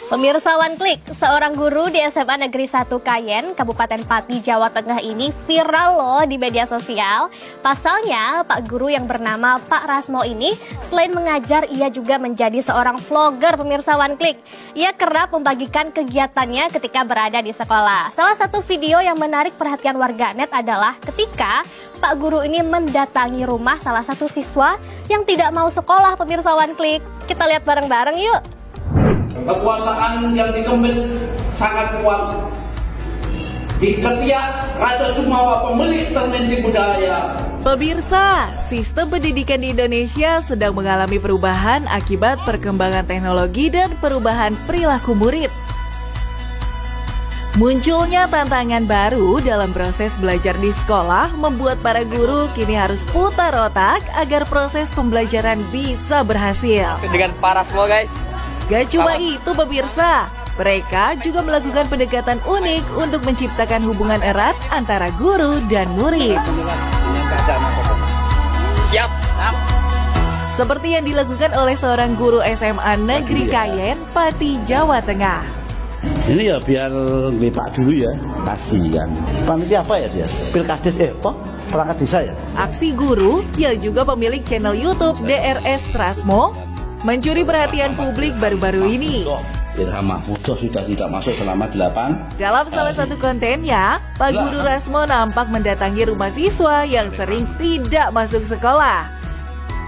Pemirsa One Click, seorang guru di SMA Negeri 1 Kayen, Kabupaten Pati, Jawa Tengah ini viral loh di media sosial. Pasalnya, Pak Guru yang bernama Pak Rasmo ini selain mengajar, ia juga menjadi seorang vlogger pemirsa One Click. Ia kerap membagikan kegiatannya ketika berada di sekolah. Salah satu video yang menarik perhatian warganet adalah ketika Pak Guru ini mendatangi rumah salah satu siswa yang tidak mau sekolah pemirsa One Click. Kita lihat bareng-bareng yuk. Kekuasaan yang dikembit sangat kuat di ketiak Raja Jumawa, pemilik termenti budaya. Pemirsa, sistem pendidikan di Indonesia sedang mengalami perubahan akibat perkembangan teknologi dan perubahan perilaku murid. Munculnya tantangan baru dalam proses belajar di sekolah membuat para guru kini harus putar otak agar proses pembelajaran bisa berhasil. Dengan Pak Rasmo, guys. Gak cuma itu pemirsa, mereka juga melakukan pendekatan unik untuk menciptakan hubungan erat antara guru dan murid. Siap. Seperti yang dilakukan oleh seorang guru SMA Negeri Kayen, Pati, Jawa Tengah. Ini ya biar ngepak dulu ya, kasih kan. Panitia apa ya dia? Pilkades perangkat desa ya? Aksi guru yang juga pemilik channel YouTube DRS Rasmo mencuri perhatian publik baru-baru ini. Ilham Mahmudah sudah tidak masuk selama 8. Dalam salah satu kontennya, Pak Guru Rasmo nampak mendatangi rumah siswa yang sering tidak masuk sekolah.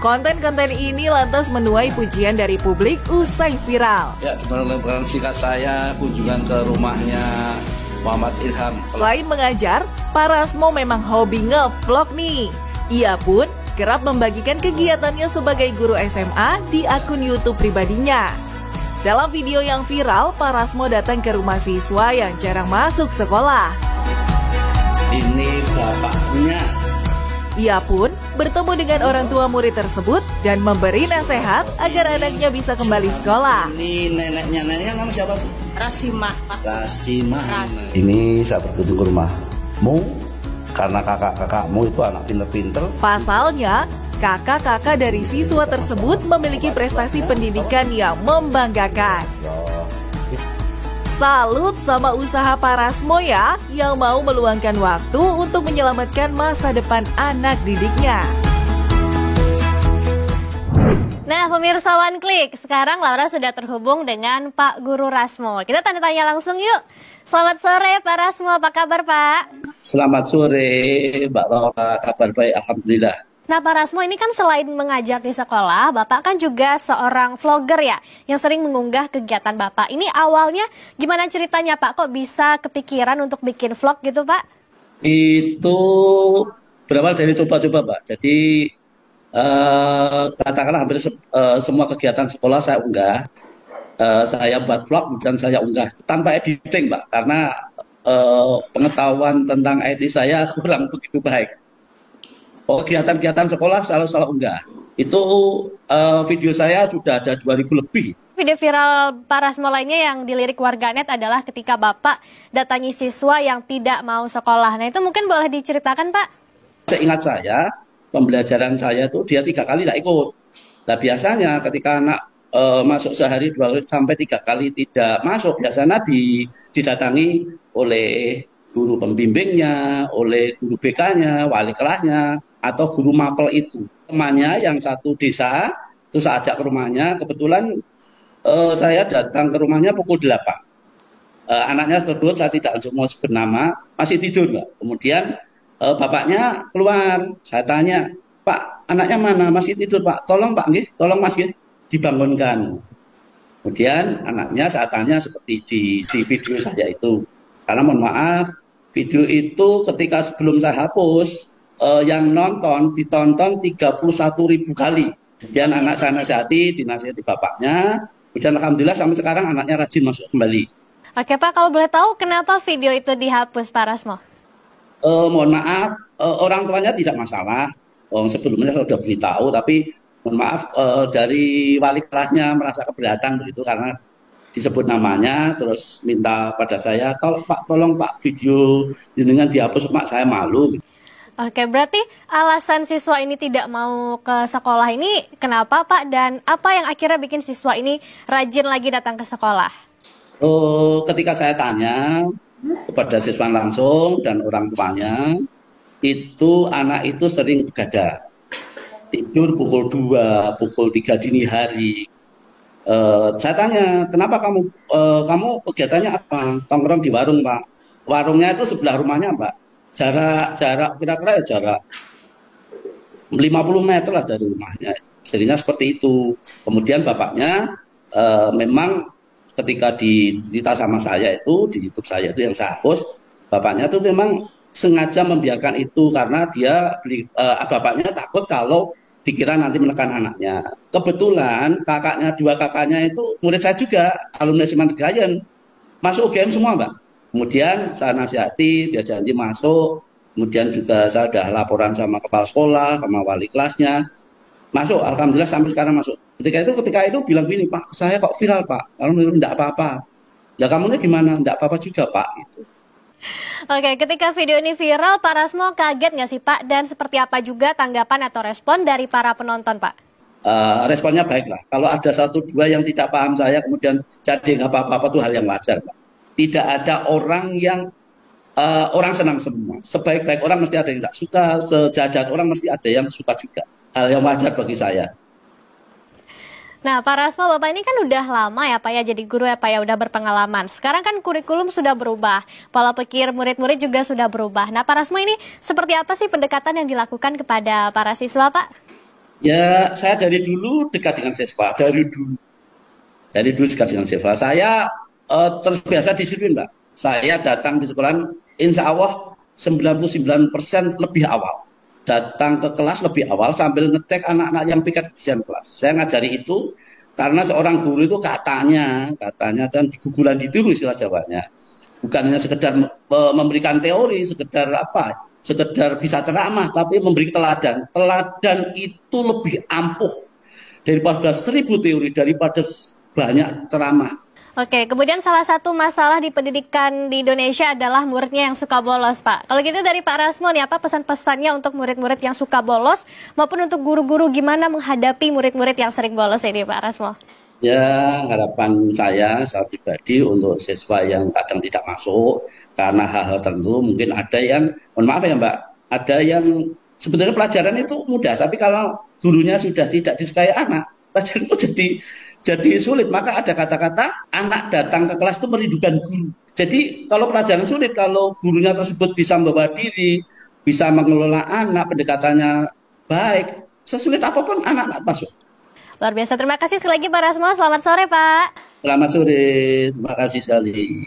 Konten-konten ini lantas menuai pujian dari publik usai viral. Ya, dengan sikat saya kunjungan ke rumahnya Muhammad Ilham. Selain mengajar, Pak Rasmo memang hobi nge-vlog nih. Ia pun kerap membagikan kegiatannya sebagai guru SMA di akun YouTube pribadinya. Dalam video yang viral, Pak Rasmo datang ke rumah siswa yang jarang masuk sekolah. Ini bapaknya. Ia pun bertemu dengan orang tua murid tersebut dan memberi nasihat agar anaknya bisa kembali sekolah. Ini neneknya nama siapa? Rasimah. Ini saya berkunjung ke rumahmu karena kakak-kakakmu itu anak pinter-pinter. Pasalnya, kakak-kakak dari siswa tersebut memiliki prestasi pendidikan yang membanggakan. Salut sama usaha Pak Rasmo ya, yang mau meluangkan waktu untuk menyelamatkan masa depan anak didiknya. Nah pemirsa One Click, sekarang Laura sudah terhubung dengan Pak Guru Rasmo. Kita tanya-tanya langsung yuk. Selamat sore Pak Rasmo, apa kabar Pak? Selamat sore Mbak Laura, kabar baik alhamdulillah. Nah Pak Rasmo ini kan selain mengajar di sekolah, Bapak kan juga seorang vlogger ya, yang sering mengunggah kegiatan Bapak. Ini awalnya gimana ceritanya Pak, kok bisa kepikiran untuk bikin vlog gitu Pak? Itu berawal dari coba-coba Pak, jadi katakanlah hampir semua kegiatan sekolah saya unggah. Saya buat vlog dan saya unggah tanpa editing Pak, karena pengetahuan tentang IT saya kurang begitu baik. Kegiatan-kegiatan sekolah selalu unggah. Itu video saya sudah ada 2000 lebih. Video viral Pak Rasmo lainnya yang dilirik warganet adalah ketika Bapak datangi siswa yang tidak mau sekolah. Nah itu mungkin boleh diceritakan Pak? Seingat saya, pembelajaran saya itu dia 3 kali tidak ikut. Nah biasanya ketika anak masuk sehari 2 sampai 3 kali tidak masuk, biasanya didatangi oleh guru pembimbingnya, oleh guru BK-nya, wali kelasnya, atau guru mapel itu. Temannya yang satu desa, itu saya ajak ke rumahnya, kebetulan saya datang ke rumahnya pukul 8. Anaknya tersebut saya tidak mau sebut nama, masih tidur Mbak. Kemudian bapaknya keluar, saya tanya, Pak, anaknya mana? Masih tidur Pak, tolong Pak, tolong Mas, dibangunkan. Kemudian anaknya saya tanya seperti di video saya itu. Karena mohon maaf, video itu ketika sebelum saya hapus, yang ditonton 31.000 kali. Kemudian anak saya nasihati, dinasihati bapaknya. Kemudian alhamdulillah sampai sekarang anaknya rajin masuk kembali. Oke Pak, kalau boleh tahu kenapa video itu dihapus Pak Rasmo? Mohon maaf, orang tuanya tidak masalah. Sebelumnya saya sudah beritahu, tapi mohon maaf dari wali kelasnya merasa keberatan begitu karena disebut namanya, terus minta pada saya, tolong Pak video jenengan dihapus Pak, saya malu. Oke, berarti alasan siswa ini tidak mau ke sekolah ini kenapa Pak? Dan apa yang akhirnya bikin siswa ini rajin lagi datang ke sekolah? Ketika saya tanya kepada siswa langsung dan orang tuanya, itu anak itu sering begadang, tidur pukul 2, pukul 3 dini hari. Saya tanya, kenapa kamu kegiatannya apa? Tongkrong di warung, Pak. Warungnya itu sebelah rumahnya, Pak. Jarak kira-kira ya jarak 50 meter lah dari rumahnya. Seringnya seperti itu. Kemudian bapaknya memang ketika dicerita sama saya itu, di YouTube saya itu yang saya host, bapaknya itu memang sengaja membiarkan itu karena bapaknya takut kalau dikira nanti menekan anaknya. Kebetulan dua kakaknya itu murid saya juga, alumni SMA Negeri Kayen, masuk UGM semua, Mbak. Kemudian saya nasihati, dia janji masuk. Kemudian juga saya sudah laporan sama kepala sekolah, sama wali kelasnya. Masuk, alhamdulillah sampai sekarang masuk. Ketika itu bilang gini, Pak, saya kok viral, Pak. Kalau enggak apa-apa. Ya kamu ini gimana? Enggak apa-apa juga, Pak. Gitu. Oke, ketika video ini viral, Pak Rasmo kaget nggak sih, Pak? Dan seperti apa juga tanggapan atau respon dari para penonton, Pak? Responnya baik lah. Kalau ada 1-2 yang tidak paham saya, kemudian jadi nggak apa-apa, itu hal yang wajar, Pak. Tidak ada orang yang orang senang semua. Sebaik-baik orang mesti ada yang tidak suka, sejahat orang mesti ada yang suka juga. Hal yang wajar bagi saya. Nah, Pak Rasmo, Bapak ini kan udah lama ya Pak ya jadi guru ya Pak ya, udah berpengalaman. Sekarang kan kurikulum sudah berubah, pola pikir murid-murid juga sudah berubah. Nah, Pak Rasmo ini seperti apa sih pendekatan yang dilakukan kepada para siswa, Pak? Ya, saya dari dulu dekat dengan siswa, dari dulu dekat dengan siswa. Saya terbiasa disiplin, Mbak. Saya datang di sekolah, insya Allah 99% lebih awal. Datang ke kelas lebih awal sambil ngecek anak-anak yang piket kebersihan kelas. Saya ngajari itu karena seorang guru itu katanya kan gugulan ditiru istilah Jawanya. Bukan hanya sekedar memberikan teori, sekedar bisa ceramah, tapi memberi teladan. Teladan itu lebih ampuh daripada 1000 teori, daripada banyak ceramah. Oke, kemudian salah satu masalah di pendidikan di Indonesia adalah muridnya yang suka bolos, Pak. Kalau gitu dari Pak Rasmo nih, apa pesan-pesannya untuk murid-murid yang suka bolos, maupun untuk guru-guru gimana menghadapi murid-murid yang sering bolos ini, Pak Rasmo? Ya, harapan saya pribadi untuk siswa yang kadang tidak masuk, karena hal-hal tertentu mungkin ada yang, mohon maaf ya Mbak, ada yang sebenarnya pelajaran itu mudah, tapi kalau gurunya sudah tidak disukai anak, pelajaran itu jadi sulit. Maka ada kata-kata anak datang ke kelas itu merindukan guru. Jadi kalau pelajaran sulit, kalau gurunya tersebut bisa membawa diri, bisa mengelola anak, pendekatannya baik, sesulit apapun anak-anak masuk. Luar biasa. Terima kasih sekali lagi Pak Rasmo. Selamat sore, Pak. Selamat sore. Terima kasih sekali.